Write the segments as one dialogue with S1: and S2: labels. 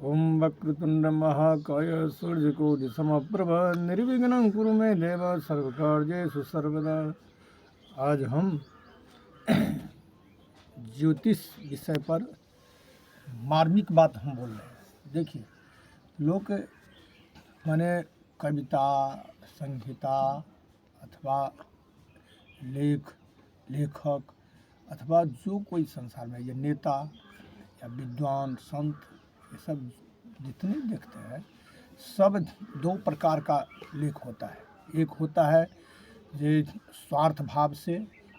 S1: ओम वक्रतुंड महाकाय सूर्यकोटि समप्रभ निर्विघ्नं कुरु मे देव सर्वकार्येषु सर्वदा। आज हम ज्योतिष विषय पर मार्मिक बात हम बोल रहे हैं। देखिए, लोग माने कविता, संहिता अथवा लेखक अथवा जो कोई संसार में ये नेता या विद्वान संत, ये सब जितने देखते हैं, सब दो प्रकार का लेख होता है। एक होता है ये स्वार्थ भाव से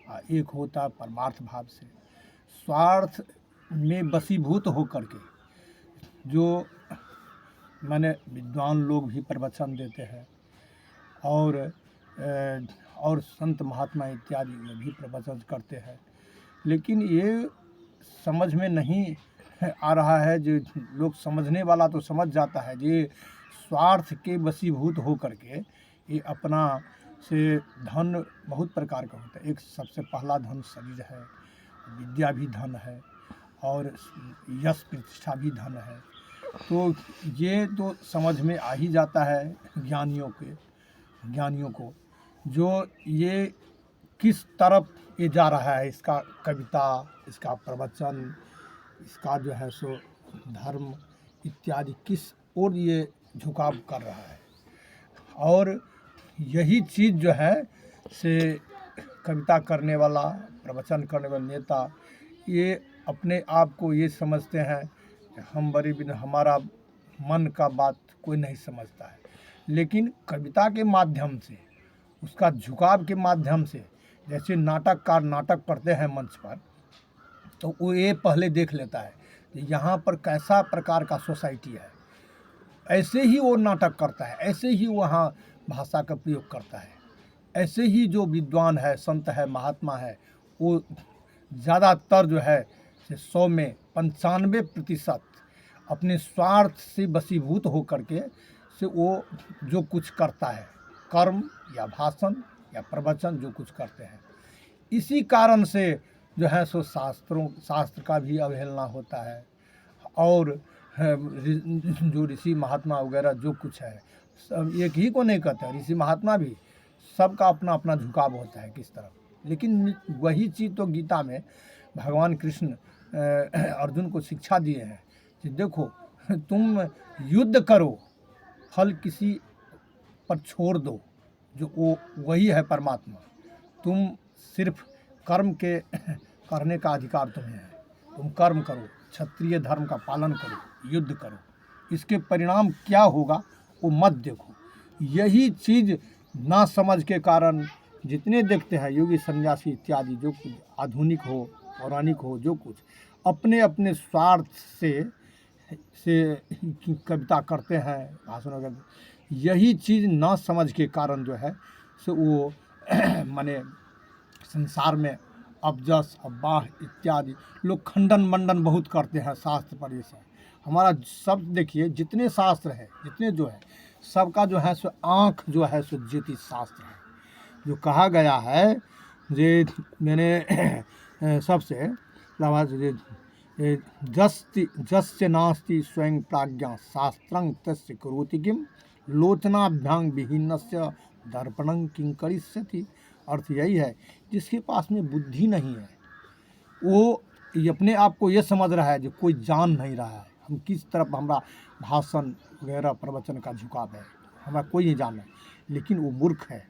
S1: और एक होता है परमार्थ भाव से। स्वार्थ में वशीभूत होकर के जो माने विद्वान लोग भी प्रवचन देते हैं और संत महात्मा इत्यादि ये भी प्रवचन करते हैं, लेकिन ये समझ में नहीं आ रहा है। जो लोग समझने वाला तो समझ जाता है, ये स्वार्थ के वशीभूत हो करके ये अपना से धन बहुत प्रकार का होता है। एक सबसे पहला धन शरीर है, विद्या भी धन है और यश प्रतिष्ठा भी धन है। तो ये तो समझ में आ ही जाता है ज्ञानियों को जो ये किस तरफ ये जा रहा है। इसका कविता, इसका प्रवचन, इसका जो है सो धर्म इत्यादि किस ओर ये झुकाव कर रहा है। और यही चीज़ जो है से कविता करने वाला, प्रवचन करने वाला नेता ये अपने आप को ये समझते हैं कि हम बड़े बिन, हमारा मन का बात कोई नहीं समझता है। लेकिन कविता के माध्यम से, उसका झुकाव के माध्यम से, जैसे नाटककार नाटक पढ़ते हैं मंच पर, तो वो ये पहले देख लेता है कि यहाँ पर कैसा प्रकार का सोसाइटी है, ऐसे ही वो नाटक करता है, ऐसे ही वहाँ भाषा का प्रयोग करता है, ऐसे ही जो विद्वान है, संत है, महात्मा है, वो ज़्यादातर जो है 100 में 95% अपने स्वार्थ से वशीभूत हो करके से वो जो कुछ करता है, कर्म या भाषण या प्रवचन जो कुछ करते हैं, इसी कारण से जो है सो शास्त्र का भी अवहेलना होता है। और जो ऋषि महात्मा वगैरह जो कुछ है, सब एक ही को नहीं कहते हैं, ऋषि महात्मा भी सबका अपना अपना झुकाव होता है किस तरफ। लेकिन वही चीज़ तो गीता में भगवान कृष्ण अर्जुन को शिक्षा दिए हैं कि देखो, तुम युद्ध करो, फल किसी पर छोड़ दो, जो वो वही है परमात्मा। तुम सिर्फ कर्म के करने का अधिकार तुम्हें है, तुम कर्म करो, क्षत्रिय धर्म का पालन करो, युद्ध करो, इसके परिणाम क्या होगा वो मत देखो। यही चीज़ ना समझ के कारण जितने देखते हैं योगी सन्यासी इत्यादि, जो कुछ आधुनिक हो पौराणिक हो, जो कुछ अपने अपने स्वार्थ से कविता करते हैं, भाषण वगैरह, यही चीज़ ना समझ के कारण जो है सो वो माने संसार में अबजस अब्बाह इत्यादि लोग खंडन मंडन बहुत करते हैं शास्त्र पर। ये हमारा सब देखिए, जितने शास्त्र है, जितने जो है, सबका जो है सो आँख जो है सो ज्योतिष शास्त्र है। जो कहा गया है जे मैंने सबसे जस्य नास्ति स्वयं प्राज्ञा शास्त्रं तस्य करोति किम लोचनाभ्यां विहीनस्य दर्पणं किं करिष्यति। अर्थ यही है, जिसके पास में बुद्धि नहीं है, वो अपने आप को ये समझ रहा है जो कोई जान नहीं रहा है, हम किस तरफ हमारा भाषण वगैरह प्रवचन का झुकाव है, हमारा कोई नहीं जान है। लेकिन वो मूर्ख है,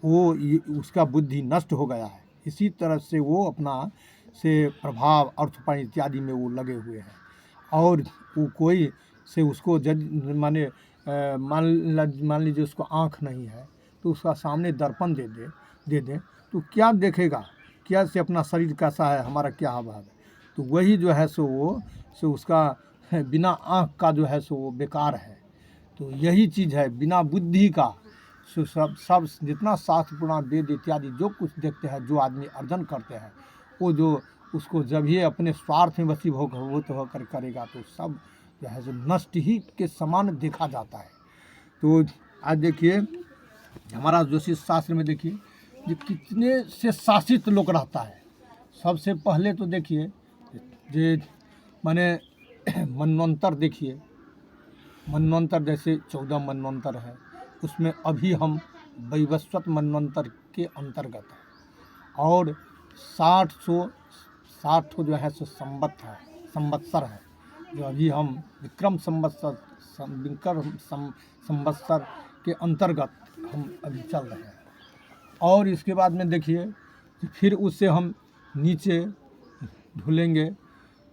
S1: वो उसका बुद्धि नष्ट हो गया है। इसी तरह से वो अपना से प्रभाव अर्थपान इत्यादि में वो लगे हुए हैं। और वो कोई से उसको माने मान लीजिए उसको आँख नहीं है, तो उसका सामने दर्पण दे दे तो क्या देखेगा, क्या से अपना शरीर कैसा है, हमारा क्या हाव है। तो वही जो है सो वो उसका बिना आँख का जो है सो वो बेकार है। तो यही चीज़ है, बिना बुद्धि का सो सब जितना शास्त्र पुराण वेद इत्यादि जो कुछ देखते हैं, जो आदमी अर्जन करते हैं, वो जो उसको जब ये अपने स्वार्थ में वशीभूत होकर करेगा तो सब जो है सो नष्ट ही के समान देखा जाता है। तो आज देखिए, हमारा ज्योतिष शास्त्र में देखिए जो कितने से शासित लोग रहता है। सबसे पहले तो देखिए जे माने मनवंतर देखिए, मनवंतर जैसे 14 मनवंतर है, उसमें अभी हम वैवस्वत मनवंतर के अंतर्गत हैं और 60 जो है सो संवत्सर है, जो अभी हम विक्रम संवत्सर के अंतर्गत हम अभी चल रहे हैं। और इसके बाद में देखिए कि फिर उससे हम नीचे ढूलेंगे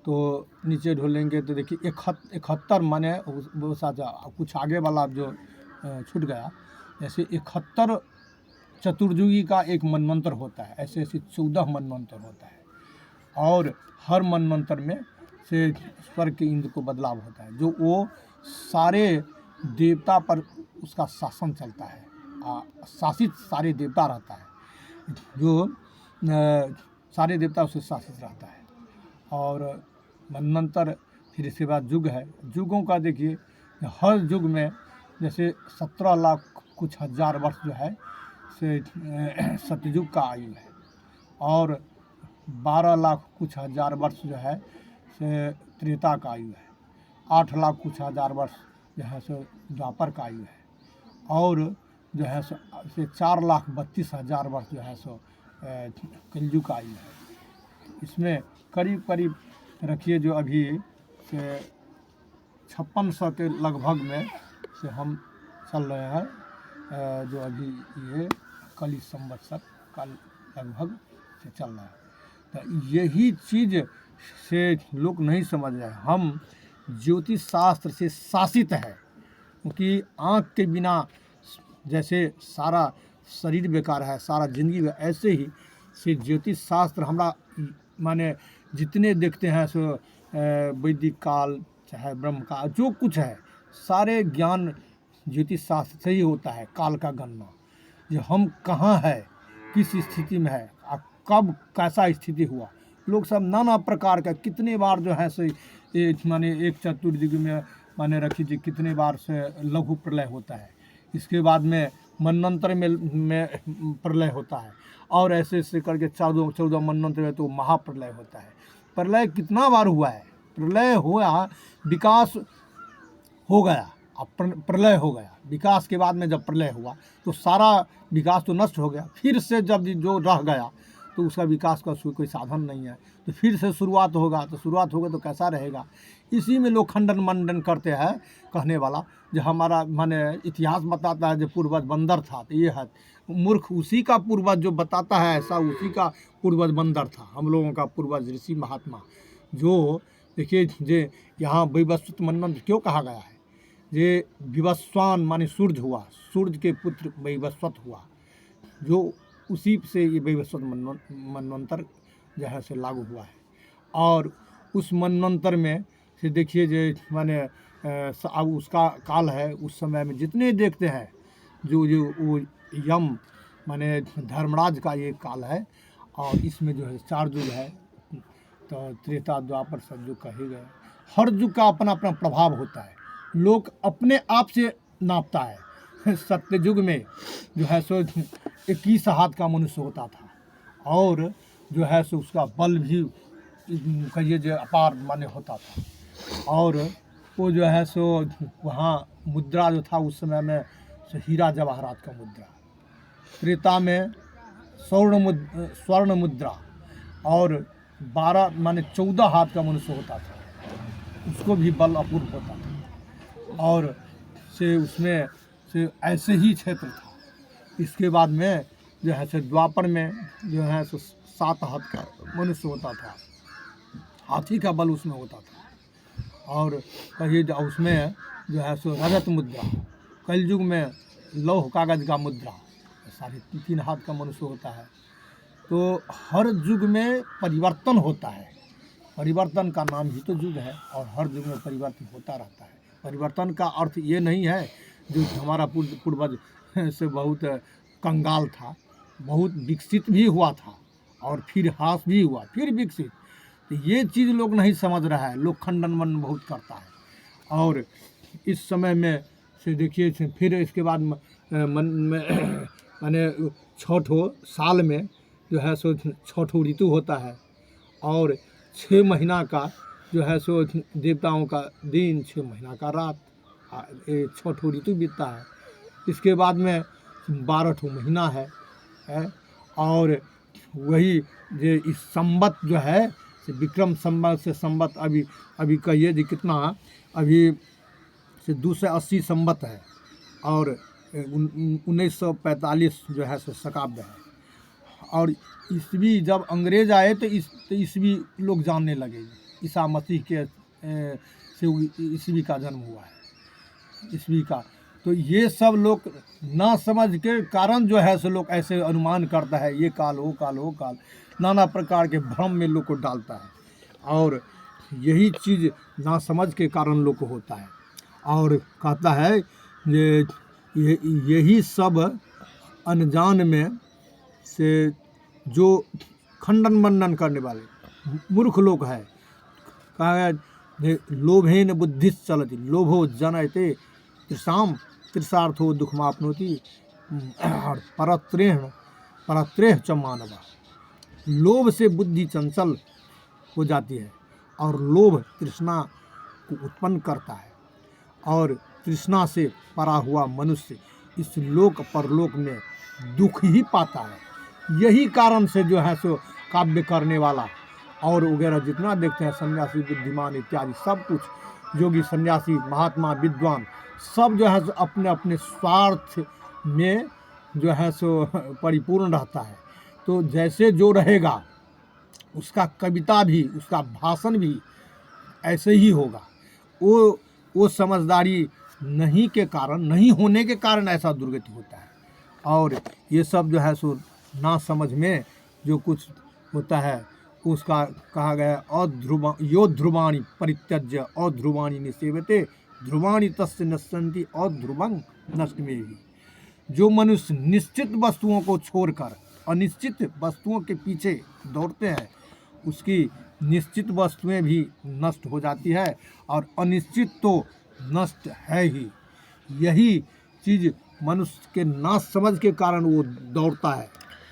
S1: तो देखिए 71 माने वो साजा कुछ आगे वाला जो छूट गया, जैसे 71 चतुर्युगी का एक मनवंतर होता है, ऐसे ऐसे 14 मनवंतर होता है और हर मनवंतर में से स्वर्ग के इंद्र को बदलाव होता है, जो वो सारे देवता पर उसका शासन चलता है, शासित सारे देवता रहता है, जो सारे देवता उससे शासित रहता है। और मनवंतर फिर इसके बाद युग है। युगों का देखिए हर युग में जैसे 17 लाख कुछ हज़ार वर्ष जो है से सतयुग का आयु है और 12 लाख कुछ हज़ार वर्ष जो है से त्रेता का आयु है, 8 लाख कुछ हज़ार वर्ष जो है सो द्वापर का आयु है और जो है सो 4,32,000 वर्ष जो है सो कलयुग का आयु है। इसमें करीब करीब रखिए जो अभी से 5600 के लगभग में से हम चल रहे हैं, जो अभी ये कली संवत्सर का लगभग से चल रहा है। तो यही चीज़ से लोग नहीं समझ रहे हैं। हम ज्योतिष शास्त्र से शासित है, क्योंकि आँख के बिना जैसे सारा शरीर बेकार है, सारा जिंदगी, ऐसे ही से ज्योतिष शास्त्र हमरा माने जितने देखते हैं सो वैदिक काल चाहे ब्रह्म काल जो कुछ है, सारे ज्ञान ज्योतिष शास्त्र से ही होता है। काल का गणना, जो हम कहाँ है, किस स्थिति में है, कब कैसा स्थिति हुआ, लोग सब नाना प्रकार का कितने बार जो है सो माने एक चतुर्युग में माने रखी थी कितने बार से लघु प्रलय होता है, इसके बाद में मनवंतर में प्रलय होता है और ऐसे ऐसे करके 14 मनवंतर में तो महाप्रलय होता है। प्रलय कितना बार हुआ है, प्रलय हुआ, विकास हो गया, अब प्रलय हो गया, विकास के बाद में जब प्रलय हुआ तो सारा विकास तो नष्ट हो गया, फिर से जब जो रह गया तो उसका विकास का कोई साधन नहीं है, तो फिर से शुरुआत होगा, तो शुरुआत होगा तो कैसा रहेगा। इसी में लोग खंडन मंडन करते हैं, कहने वाला जो हमारा माने इतिहास बताता है जो पूर्वज बंदर था, तो ये है मूर्ख, उसी का पूर्वज जो बताता है ऐसा उसी का पूर्वज बंदर था। हम लोगों का पूर्वज ऋषि महात्मा जो देखिए जे यहाँ वैवस्वत मनवंतर क्यों कहा गया है, ये विवस्वान माने सूर्य हुआ, सूर्य के पुत्र वैवस्वत हुआ, जो उसी से ये वैवस्वत मनवंतर जो है से लागू हुआ है। और उस मनवंतर में से देखिए जो माने अब उसका काल है, उस समय में जितने देखते हैं जो जो वो यम माने धर्मराज का ये काल है और इसमें जो है 4 युग है, तो त्रेता द्वापर सतयुग कहे गए। हर युग का अपना अपना प्रभाव होता है, लोग अपने आप से नापता है। सत्ययुग में जो है सो 21 हाथ का मनुष्य होता था और जो है सो उसका बल भी कहिए जो अपार माने होता था और वो जो है सो वहाँ मुद्रा जो था उस समय में सो हीरा जवाहरात का मुद्रा, त्रेता में स्वर्ण मुद्रा और 12 माने 14 हाथ का मनुष्य होता था, उसको भी बल अपूर्व होता था और से उसमें से ऐसे ही क्षेत्र था। इसके बाद में जो है सो द्वापर में जो है सो 7 हाथ का मनुष्य होता था, हाथी का बल उसमें होता था और कहिए उसमें जो है सो रजत मुद्रा, कलयुग में लौह कागज का मुद्रा, 3.5 हाथ का मनुष्य होता है। तो हर युग में परिवर्तन होता है, परिवर्तन का नाम ही तो युग है और हर युग में परिवर्तन होता रहता है। परिवर्तन का अर्थ ये नहीं है जो हमारा पूर्वज से बहुत कंगाल था, बहुत विकसित भी हुआ था और फिर ह्रास भी हुआ, फिर विकसित, तो ये चीज़ लोग नहीं समझ रहा है, लोग खंडन मन बहुत करता है। और इस समय में से देखिए फिर इसके बाद मन में माने 6 साल में जो है सो 6 ऋतु होता है और 6 महीना का जो है सो देवताओं का दिन, 6 महीना का रात ये 6 ठो ऋतु बीतता है। इसके बाद में 12 ठो महीना है और वही जो इस संवत जो है से विक्रम संवत से संवत अभी कहिए जी कितना अभी से 280 संवत है और 1945 जो है सो शकाब्द है। और ईस्वी जब अंग्रेज आए तो ईस्वी लोग जानने लगे। ईसा मसीह के से ईस्वी का जन्म हुआ है ईस्वी का। तो ये सब लोग ना समझ के कारण जो है सो लोग ऐसे अनुमान करता है ये काल वो काल वो काल, नाना प्रकार के भ्रम में लोग को डालता है और यही चीज़ ना समझ के कारण लोग को होता है। और कहता है यही सब अनजान में से जो खंडन मंडन करने वाले मूर्ख लोग है। कहा है लोभेन बुद्धि चलती लोभो जनयते त्रिसाम त्रिसार्थो दुखमापनोति और परत्रेह च मानवा। लोभ से बुद्धि चंचल हो जाती है और लोभ तृष्णा को उत्पन्न करता है और तृष्णा से परा हुआ मनुष्य इस लोक परलोक में दुख ही पाता है। यही कारण से जो है सो काव्य करने वाला और वगैरह जितना देखते हैं सन्यासी बुद्धिमान इत्यादि सब कुछ योगी सन्यासी महात्मा विद्वान सब जो है सो अपने अपने स्वार्थ में जो है सो परिपूर्ण रहता है। तो जैसे जो रहेगा उसका कविता भी उसका भाषण भी ऐसे ही होगा। वो समझदारी नहीं के कारण नहीं होने के कारण ऐसा दुर्गति होता है। और ये सब जो है सो ना समझ में जो कुछ होता है उसका कहा गया यो ध्रुवाणी परित्यज्य अध्रुवाणी निसेवते ध्रुवाणी तस्य नश्यन्ति अध्रुवं नष्टमेहि। जो मनुष्य निश्चित वस्तुओं को छोड़कर अनिश्चित वस्तुओं के पीछे दौड़ते हैं उसकी निश्चित वस्तुएं भी नष्ट हो जाती है और अनिश्चित तो नष्ट है ही। यही चीज़ मनुष्य के ना समझ के कारण वो दौड़ता है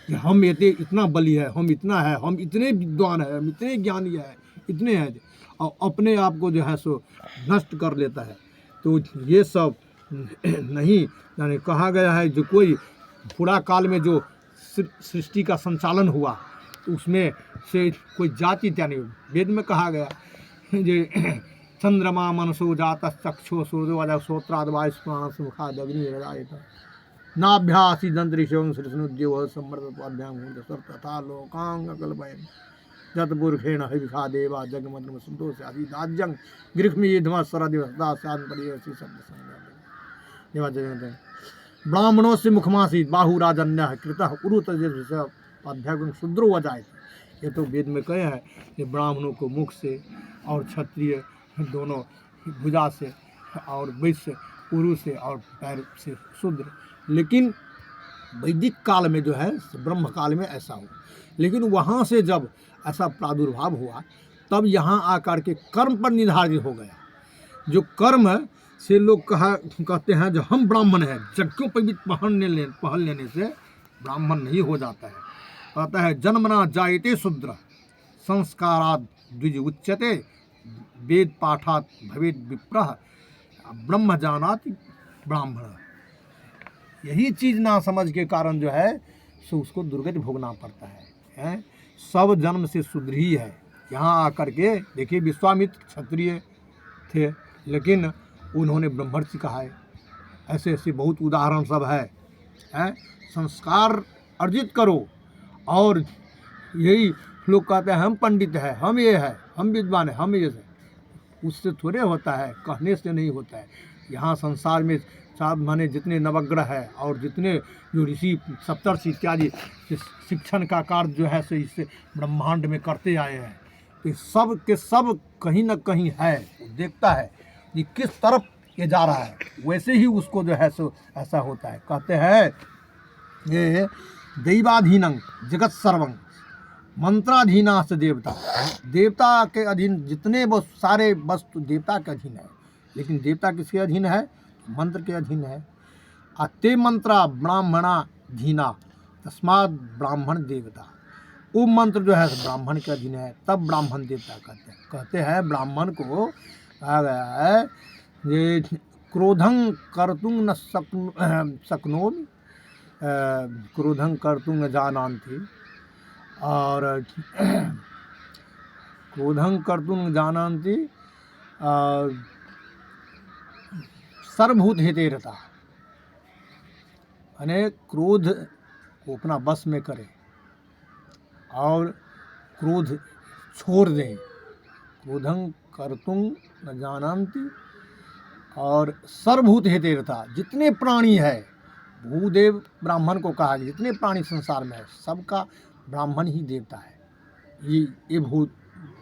S1: कि हम इतना बली है हम इतना है हम इतने विद्वान है हम इतने ज्ञानी है इतने हैं और अपने आप को जो है सो नष्ट कर लेता है। तो ये सब नहीं यानी कहा गया है जो कोई पुरा काल में जो सृष्टि का संचालन हुआ तो उसमें से कोई जाति क्या नहीं। वेद में कहा गया जो चंद्रमा मनसो जात चक्षु सूर्य श्रोत्राद वायुस्प्राण मुखाद अग्नि नाभ्यासी दंत्रिशों सृष्णुद्यो समृद्धाभ्याम तथा लोकांग कल्पयन् जतपुरुषेण हविखा देवा जगमग्न संतोष आदि राज्यं गृह्मीधम स्वरदिवसदा शांत परिवर्ती शब्द संज्ञा देवा जगन्नाथ ब्राह्मणों से मुखमासी बाहुराजन्य कृतः उरुत अध्यात्म शुद्रो वजाए। ये तो वेद में कहे हैं कि ब्राह्मणों को मुख से और क्षत्रिय दोनों भुजा से और वैश्य उरु से और पैर से शूद्र। लेकिन वैदिक काल में जो है ब्रह्म काल में ऐसा हो। लेकिन वहाँ से जब ऐसा प्रादुर्भाव हुआ तब यहाँ आकर के कर्म पर निर्धारित हो गया। जो कर्म से लोग कहते हैं जो हम ब्राह्मण हैं यज्ञों पवित्र पहल लेने से ब्राह्मण नहीं हो जाता है। कहता है जन्मना जायते शूद्र संस्काराद द्विज उच्यते वेद पाठात भवेद विप्रः ब्रह्म जानात ब्राह्मण। यही चीज़ ना समझ के कारण जो है सो उसको दुर्गति भोगना पड़ता है। सब जन्म से शूद्र ही है। यहाँ आकर के देखिए विश्वामित्र क्षत्रिय थे लेकिन उन्होंने ब्रह्मर्षि कहा है। ऐसे ऐसे बहुत उदाहरण सब है। संस्कार अर्जित करो। और यही लोग कहते हैं हम पंडित हैं हम ये है हम विद्वान हैं हम ये है। उससे थोड़े होता है कहने से नहीं होता है। यहाँ संसार में माने जितने नवग्रह है और जितने जो ऋषि सप्तर्षि इत्यादि शिक्षण का कार्य जो है सो इससे ब्रह्मांड में करते आए हैं तो सब के सब कहीं ना कहीं है देखता है कि किस तरफ ये जा रहा है वैसे ही उसको जो है सो ऐसा होता है। कहते हैं ये दैवाधीनं जगत सर्वं मंत्राधीना से देवता। देवता के अधीन जितने सारे वस्तु देवता के अधीन है। लेकिन देवता किसके अधीन है? मंत्र के अधीन है। ते मंत्रा ब्राह्मणा धीना तस्मात् ब्राह्मण देवता। वो मंत्र जो है ब्राह्मण के अधीन है तब ब्राह्मण देवता कहते हैं। कहते हैं ब्राह्मण को कहा गया है ये क्रोधं कर्तुं न शक्नोमि, क्रोधं कर्तुं न जानान्ति, और क्रोधं कर्तुं न जानान्ति, और सर्वभूत हिते रता, यानी क्रोध को अपना बस में करे और क्रोध छोड़ दें। क्रोधं कर्तुं न जानन्ति, और सर्वभूत हिते रता, जितने प्राणी है, भूदेव ब्राह्मण को कहा, जितने प्राणी संसार में है सबका ब्राह्मण ही देवता है। ये भूत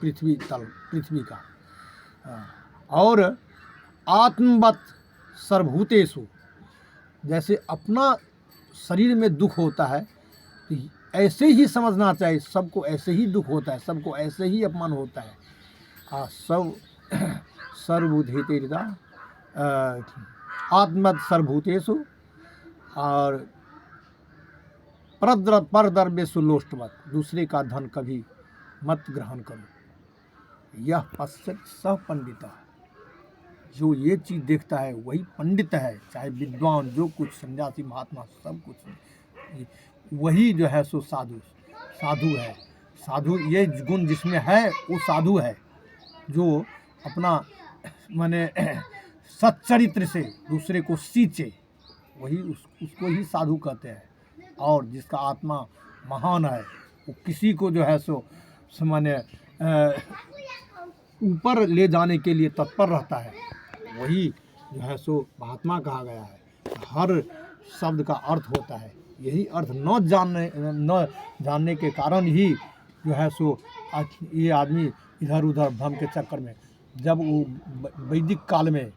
S1: पृथ्वी तल, पृथ्वी का। और आत्मवत सर्वभूतेषु, जैसे अपना शरीर में दुख होता है तो ऐसे ही समझना चाहिए, सबको ऐसे ही दुख होता है, सबको ऐसे ही अपमान होता है। सब सर्वभूतेरिता आत्मवत सर्वभूतेषु, और परद्रव्येषु लोष्टवत, दूसरे का धन कभी मत ग्रहण करो। यह पश्चात सह पंडिता, जो ये चीज़ देखता है वही पंडित है, चाहे विद्वान, जो कुछ सन्यासी महात्मा सब कुछ, वही जो है सो साधु है। साधु ये गुण जिसमें है वो साधु है, जो अपना माने सच्चरित्र से दूसरे को सींचे, वही उसको ही साधु कहते हैं। और जिसका आत्मा महान है वो किसी को जो है सो माने ऊपर ले जाने के लिए तत्पर रहता है, वही जो है सो महात्मा कहा गया है। हर शब्द का अर्थ होता है, यही अर्थ न जानने के कारण ही जो है सो ये आदमी इधर उधर भ्रम के चक्कर में, जब वो वैदिक काल में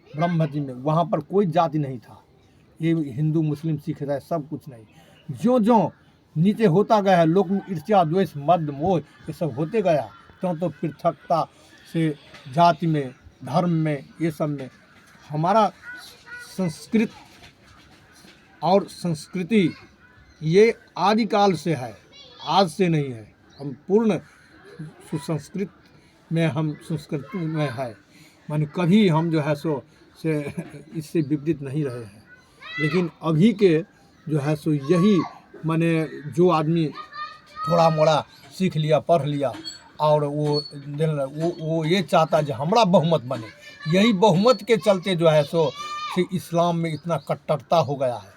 S1: ब्रह्मजी में, वहाँ पर कोई जाति नहीं था, ये हिंदू मुस्लिम सिख है सब कुछ नहीं, जो नीचे होता गया है, लोक में ईर्ष्या द्वेष मद मोह ये सब होते गया, तो पृथकता से जाति में, धर्म में, ये सब में हमारा संस्कृत और संस्कृति ये आदिकाल से है, आज से नहीं है। हम पूर्ण सुसंस्कृत में, हम संस्कृति में है, माने कभी हम जो है सो से इससे विपरीत नहीं रहे हैं। लेकिन अभी के जो है सो यही माने जो आदमी थोड़ा मोड़ा सीख लिया, पढ़ लिया, और वो ये चाहता है हमारा बहुमत बने, यही बहुमत के चलते जो है सो इस्लाम में इतना कट्टरता हो गया है।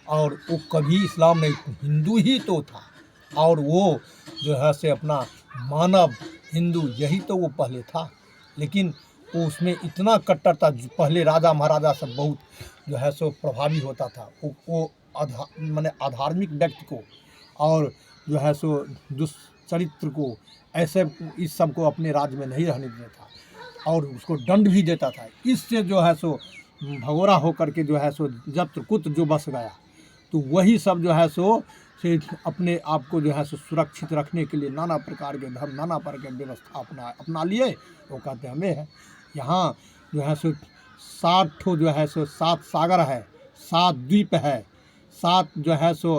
S1: और वो कभी इस्लाम में हिंदू ही तो था, और वो जो है से अपना मानव हिंदू यही तो वो पहले था, लेकिन वो उसमें इतना कट्टरता, पहले राजा महाराजा सब बहुत जो है सो प्रभावी होता था, वो माने अधार्मिक व्यक्ति को और जो है सो दुष्चरित्र को, ऐसे इस सब को अपने राज्य में नहीं रहने देता था, और उसको दंड भी देता था। इससे जो है सो भगोरा होकर के जो है सो जत्र कुत्र जो बस गया, तो वही सब जो है सो से अपने आप को जो है सो सुरक्षित रखने के लिए नाना प्रकार के धर्म, नाना प्रकार के व्यवस्था अपना लिए। वो कहते हमें है यहाँ जो है सो 7 ठो जो है सो 7 सागर है, 7 द्वीप है, 7 जो है सो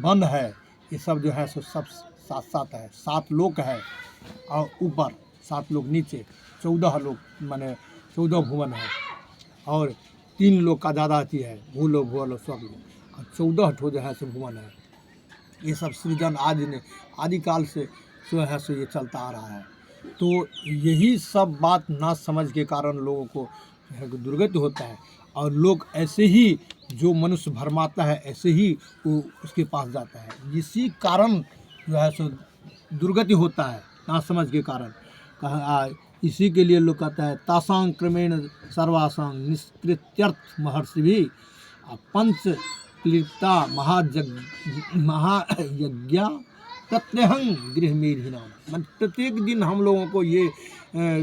S1: वन है, ये सब जो है सो सब 7 है, 7 लोक है, और ऊपर 7 लोग नीचे, 14 लोग माने 14 भुवन है, और 3 लोग का ज़्यादा आती है, भूलोक भूलोक स्वर्गलोक, और 14 ठो जो है सो भुवन है। ये सब सृजन आदिकाल से जो है सो ये चलता आ रहा है। तो यही सब बात ना समझ के कारण लोगों को दुर्गति होता है, और लोग ऐसे ही, जो मनुष्य भरमाता है ऐसे ही वो उसके पास जाता है, इसी कारण जो है सो दुर्गति होता है, ना समझ के कारण। कहा इसी के लिए लोग कहता है तासां क्रमेण सर्वासां निष्कृत्यर्थ महर्षि भी पंच क्लिप्ता महायज्ञा प्रत्यहं गृह मेधिना। प्रत्येक दिन हम लोगों को ये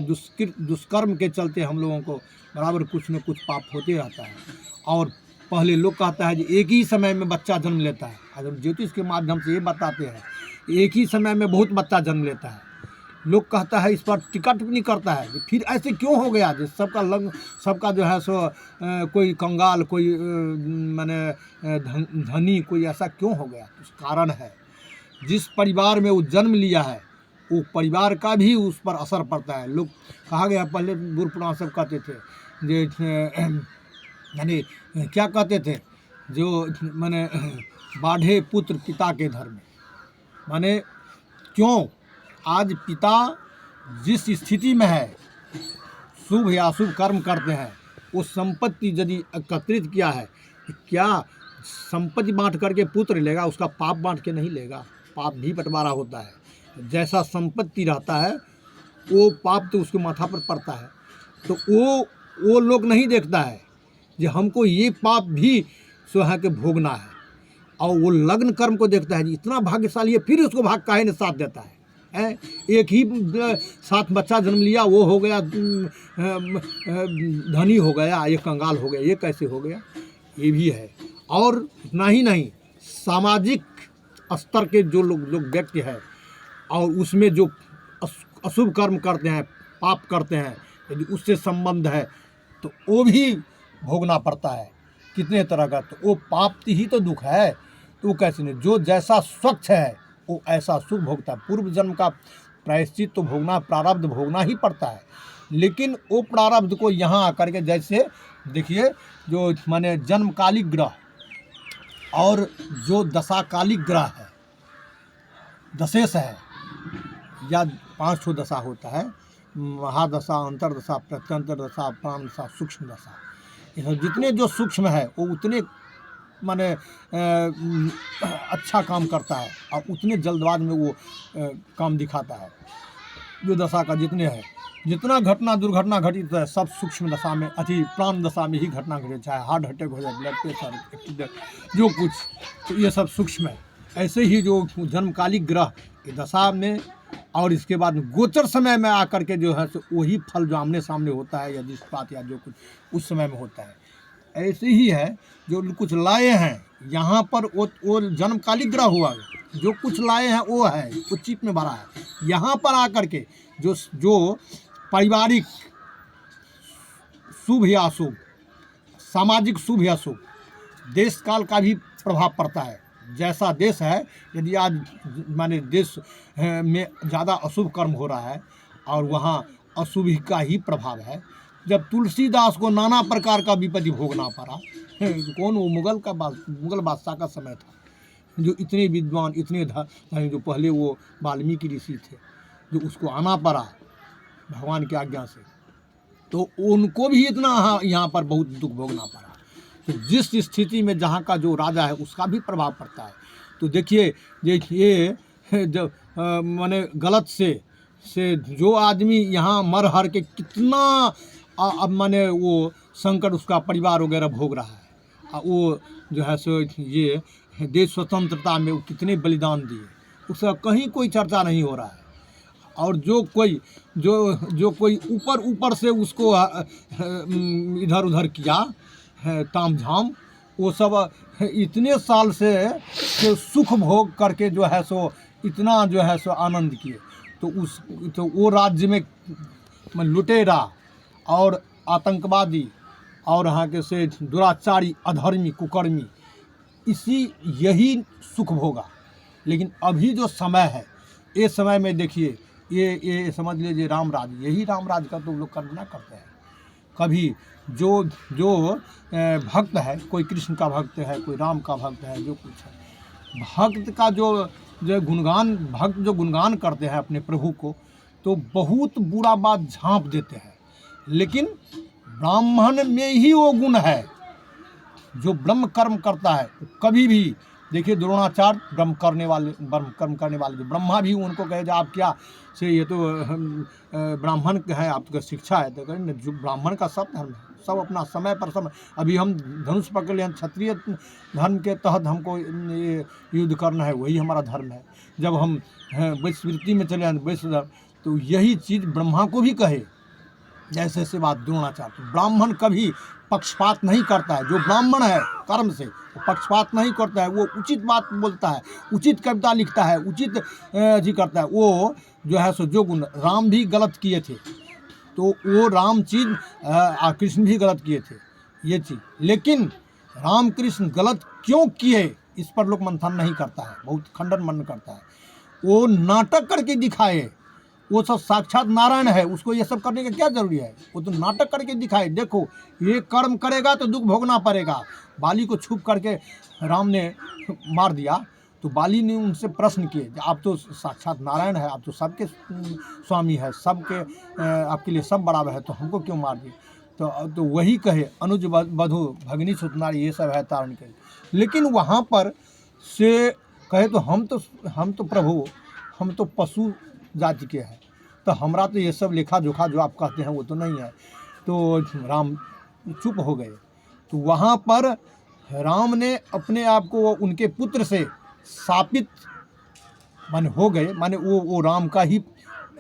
S1: दुष्कर्म के चलते हम लोगों को बराबर कुछ न कुछ पाप होते रहता है। और पहले लोग कहता है कि एक ही समय में बच्चा जन्म लेता है, अगर ज्योतिष के माध्यम से ये बताते हैं एक ही समय में बहुत बच्चा जन्म लेता है। लोग कहता है इस पर टिकट भी नहीं करता है, फिर ऐसे क्यों हो गया, जो सबका जो है सो कोई कंगाल, कोई माने धनी, कोई ऐसा क्यों हो गया। उस कारण है जिस परिवार में वो जन्म लिया है वो परिवार का भी उस पर असर पड़ता है। लोग कहा गया, पहले बूढ़ पुराण सब कहते थे जो यानी क्या कहते थे, जो माने बाढ़े पुत्र पिता के धर्म, माने क्यों आज पिता जिस स्थिति में है, शुभ या अशुभ कर्म करते हैं, वो संपत्ति यदि एकत्रित किया है, क्या संपत्ति बांट करके पुत्र लेगा, उसका पाप बांट के नहीं लेगा। पाप भी बंटवारा होता है। जैसा संपत्ति रहता है वो पाप तो उसके माथा पर पड़ता है। तो वो लोग नहीं देखता है कि हमको ये पाप भी सो है कि भोगना है, और वो लग्न कर्म को देखता है, इतना भाग्यशाली है, फिर उसको भाग काहे ने साथ देता है। एक ही साथ बच्चा जन्म लिया, वो हो गया धनी हो गया, ये कंगाल हो गया, ये कैसे हो गया, ये भी है। और इतना ही नहीं, सामाजिक स्तर के जो लोग व्यक्ति है और उसमें जो अशुभ कर्म करते हैं, पाप करते हैं, यदि उससे संबंध है तो वो भी भोगना पड़ता है। कितने तरह का, तो वो पाप ही तो दुख है। तो वो कैसे नहीं, जो जैसा स्वच्छ है वो ऐसा सुख भोगता है। पूर्व जन्म का प्रायश्चित तो भोगना, प्रारब्ध भोगना ही पड़ता है। लेकिन वो प्रारब्ध को यहाँ आकर के, जैसे देखिए जो माने जन्मकालिक ग्रह और जो दशाकालिक ग्रह है, दशेश है, या 5 दशा होता है, महादशा, अंतरदशा, प्रत्यंतर दशा, प्राण दशा, सूक्ष्म दशा। ये जितने जो सूक्ष्म है वो उतने माने अच्छा काम करता है और उतने जल्दबाज में वो काम दिखाता है। जो दशा का जितने है, जितना घटना दुर्घटना घटित है सब सूक्ष्म दशा में, प्राण दशा में ही घटना घटे, चाहे हार्ट अटैक हो जाए, ब्लड प्रेशर, एक्सीडेंट, जो कुछ, तो ये सब सूक्ष्म है। ऐसे ही जो जन्मकालिक ग्रह ये दशा में और इसके बाद गोचर समय में आकर के जो है सो वही फल जो आमने सामने होता है, या दृष्टिपात या जो कुछ उस समय में होता है। ऐसे ही है जो कुछ लाए हैं यहाँ पर, वो जन्मकालिक ग्रह हुआ, जो कुछ लाए हैं वो है, वो चिप में भरा है। यहाँ पर आकर के जो पारिवारिक शुभ या अशुभ, सामाजिक शुभ या अशुभ, देश काल का भी प्रभाव पड़ता है। जैसा देश है, यदि आज माने देश में ज़्यादा अशुभ कर्म हो रहा है और वहाँ अशुभ का ही प्रभाव है। जब तुलसीदास को नाना प्रकार का विपत्ति भोगना पड़ा, कौन, वो मुगल बादशाह का समय था, जो इतने विद्वान, इतने जो पहले वो वाल्मीकि ऋषि थे, जो उसको आना पड़ा भगवान की आज्ञा से, तो उनको भी इतना यहाँ पर बहुत दुख भोगना पड़ा। तो जिस स्थिति में जहाँ का जो राजा है उसका भी प्रभाव पड़ता है। तो देखिए जब माने गलत से जो आदमी यहाँ मर हर के कितना अब माने वो संकट उसका परिवार वगैरह भोग रहा है, वो जो है सो ये देश स्वतंत्रता में वो कितने बलिदान दिए, उसका कहीं कोई चर्चा नहीं हो रहा है। और जो कोई ऊपर से उसको इधर उधर किया ताम झाम, वो सब इतने साल से सुख भोग करके जो है सो इतना जो है सो आनंद किए, तो वो राज्य में लुटेरा और आतंकवादी और यहाँ के से दुराचारी, अधर्मी, कुकर्मी, यही सुख भोगा। लेकिन अभी जो समय है, ये समय में देखिए ये समझ लीजिए राम राज, यही राम राज का तो लोग करना करते हैं। कभी जो भक्त है, कोई कृष्ण का भक्त है, कोई राम का भक्त है, जो कुछ है, भक्त का जो गुणगान, भक्त जो गुणगान करते हैं अपने प्रभु को, तो बहुत बुरा बात झांप देते हैं। लेकिन ब्राह्मण में ही वो गुण है, जो ब्रह्म कर्म करता है। कभी भी देखिए द्रोणाचार्य ब्रह्म कर्म करने वाले, जो ब्रह्मा भी उनको कहे आप क्या से, ये तो ब्राह्मण है, आपका शिक्षा है, तो कहें जो ब्राह्मण का सब धर्म है, सब अपना समय पर समय। अभी हम धनुष पकड़ लें, क्षत्रिय धर्म के तहत हमको युद्ध करना है, वही हमारा धर्म है। जब हम वैश्यवृत्ति में चले वैश्य धर्म, तो यही चीज़ ब्रह्मा को भी कहे। जैसे बात द्रोणाचार्य, ब्राह्मण कभी पक्षपात नहीं करता है। जो ब्राह्मण है कर्म से वो पक्षपात नहीं करता है, वो उचित बात बोलता है, उचित कविता लिखता है, उचित जी करता है। वो जो है सो जो गुण राम भी गलत किए थे, तो वो राम चीज़ कृष्ण भी गलत किए थे ये चीज़। लेकिन राम कृष्ण गलत क्यों किए, इस पर लोग मंथन नहीं करता है, बहुत खंडन मन करता है। वो नाटक करके दिखाए वो सब साक्षात नारायण है, उसको ये सब करने का क्या जरूरी है? वो तो नाटक करके दिखाए, देखो ये कर्म करेगा तो दुख भोगना पड़ेगा। बाली को छुप करके राम ने मार दिया, तो बाली ने उनसे प्रश्न किए, आप तो साक्षात नारायण है, आप तो सबके स्वामी है, सबके आपके लिए सब बराबर है, तो हमको क्यों मार दिए? तो वही कहे अनुज वधु भगनी सुतनारी, ये सब है तारण के। लेकिन वहाँ पर से कहे तो हम तो प्रभु, हम तो पशु जाति के हैं, तो हमरा तो ये सब लेखा जोखा जो आप कहते हैं वो तो नहीं है। तो राम चुप हो गए। तो वहाँ पर राम ने अपने आप को उनके पुत्र से शापित माने हो गए, माने वो राम का ही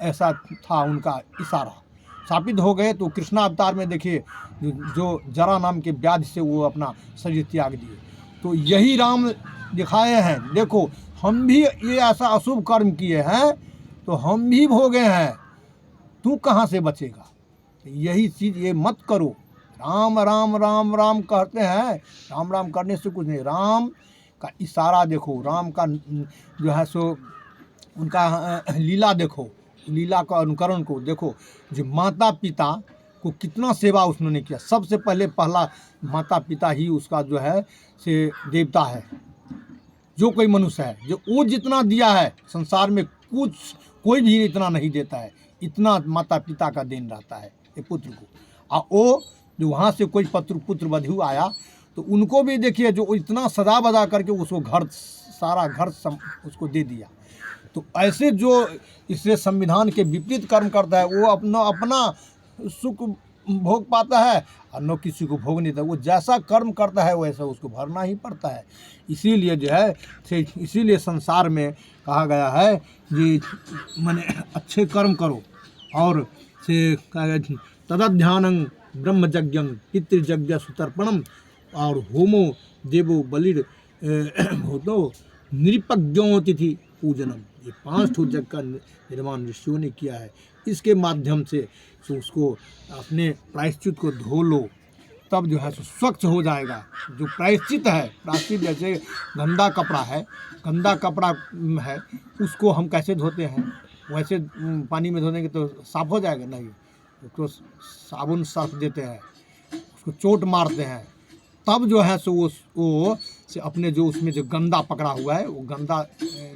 S1: ऐसा था उनका इशारा, शापित हो गए। तो कृष्णा अवतार में देखिए जो जरा नाम के व्याधि से वो अपना शरीर त्याग दिए। तो यही राम दिखाए हैं, देखो हम भी ये ऐसा अशुभ कर्म किए हैं तो हम भी भोगे हैं, तू कहाँ से बचेगा? यही चीज़ ये मत करो। राम राम राम राम कहते हैं, राम राम करने से कुछ नहीं, राम का इशारा देखो, राम का जो है सो उनका लीला देखो, लीला का अनुकरण को देखो। जो माता पिता को कितना सेवा उन्होंने किया, सबसे पहला माता पिता ही उसका जो है से देवता है। जो कोई मनुष्य है, जो वो जितना दिया है संसार में कोई भी इतना नहीं देता है, इतना माता पिता का देन रहता है ये पुत्र को। और वो जो वहाँ से कोई पुत्र वधु आया तो उनको भी देखिए जो इतना सदा बदा करके उसको सारा घर उसको दे दिया। तो ऐसे जो इससे संविधान के विपरीत कर्म करता है वो अपना सुख भोग पाता है और न किसी को भोग नहीं देता। वो जैसा कर्म करता है वैसा उसको भरना ही पड़ता है। इसीलिए जो है इसीलिए संसार में कहा गया है कि माने अच्छे कर्म करो और से तदध्यानं ब्रह्मयज्ञं पितृयज्ञ सुतर्पणम और होमो देवो बलिर होतो निरुपज्ञोतिथि पूजनम। ये 5 ठो यज्ञ का निर्माण ऋषियों ने किया है। इसके माध्यम से उसको अपने प्रायश्चित को धो लो, तब जो है सो स्वच्छ हो जाएगा। जो प्रायश्चित है, प्रायश्चित जैसे गंदा कपड़ा है उसको हम कैसे धोते हैं, वैसे पानी में धोने के तो साफ हो जाएगा नहीं, उसको साबुन सर्फ देते हैं, उसको चोट मारते हैं, तब जो है सो वो से अपने जो उसमें जो गंदा पकड़ा हुआ है वो गंदा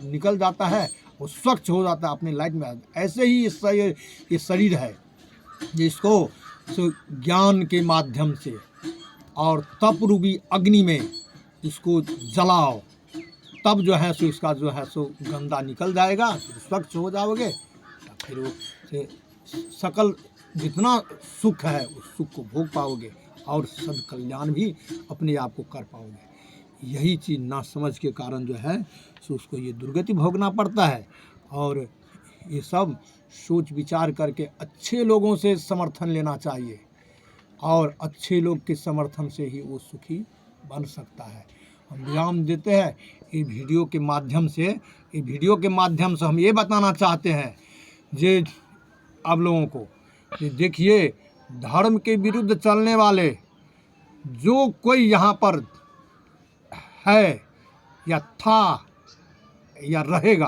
S1: निकल जाता है, वो स्वच्छ हो जाता है, अपने लाइफ में आता है। ऐसे ही ये शरीर है जिसको ज्ञान के माध्यम से और तप रूपी अग्नि में इसको जलाओ, तब जो है सो इसका जो है सो गंदा निकल जाएगा, फिर स्वच्छ हो जाओगे, फिर वो से सकल जितना सुख है उस सुख को भोग पाओगे और सद कल्याण भी अपने आप को कर पाओगे। यही चीज़ ना समझ के कारण जो है सो उसको ये दुर्गति भोगना पड़ता है। और ये सब सोच विचार करके अच्छे लोगों से समर्थन लेना चाहिए और अच्छे लोग के समर्थन से ही वो सुखी बन सकता है। हम विराम देते हैं ये वीडियो के माध्यम से हम ये बताना चाहते हैं जे आप लोगों को कि देखिए धर्म के विरुद्ध चलने वाले जो कोई यहाँ पर है या था या रहेगा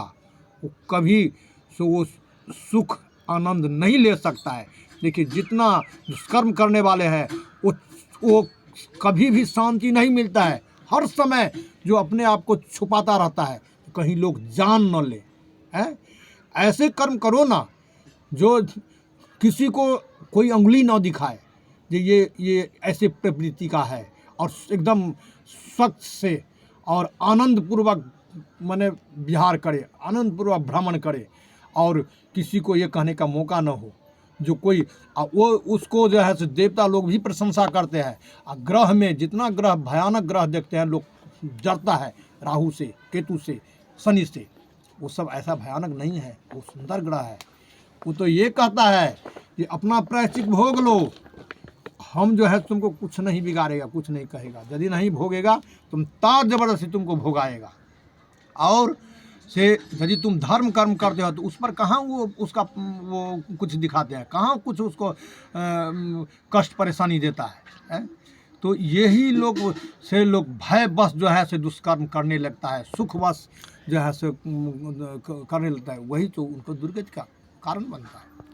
S1: वो कभी सो वो सुख आनंद नहीं ले सकता है। देखिए जितना दुष्कर्म करने वाले हैं वो कभी भी शांति नहीं मिलता है। हर समय जो अपने आप को छुपाता रहता है कहीं लोग जान न ले हैं। ऐसे कर्म करो ना जो किसी को कोई उंगली न दिखाए ये ऐसे प्रवृत्ति का है, और एकदम स्वच्छ से और आनंद पूर्वक माने विहार करे, आनंद पूर्वक भ्रमण करे और किसी को ये कहने का मौका न हो जो कोई वो उसको जो है देवता लोग भी प्रशंसा करते हैं। और ग्रह में जितना ग्रह भयानक ग्रह देखते हैं लोग डरता है, राहु से, केतु से, शनि से, वो सब ऐसा भयानक नहीं है, वो सुंदर ग्रह है। वो तो ये कहता है कि अपना प्रायश्चित भोग लो, हम जो है तुमको कुछ नहीं बिगाड़ेगा, कुछ नहीं कहेगा। यदि नहीं भोगेगा तुम ता जबरदस्ती तुमको भोगाएगा। और से यदि तुम धर्म कर्म करते हो तो उस पर कहाँ वो उसका वो कुछ दिखाते हैं, कहाँ कुछ उसको कष्ट परेशानी देता है। तो यही लोग भय बस जो है से दुष्कर्म करने लगता है, सुख बस जो है से करने लगता है, वही तो उनको दुर्गति का कारण बनता है।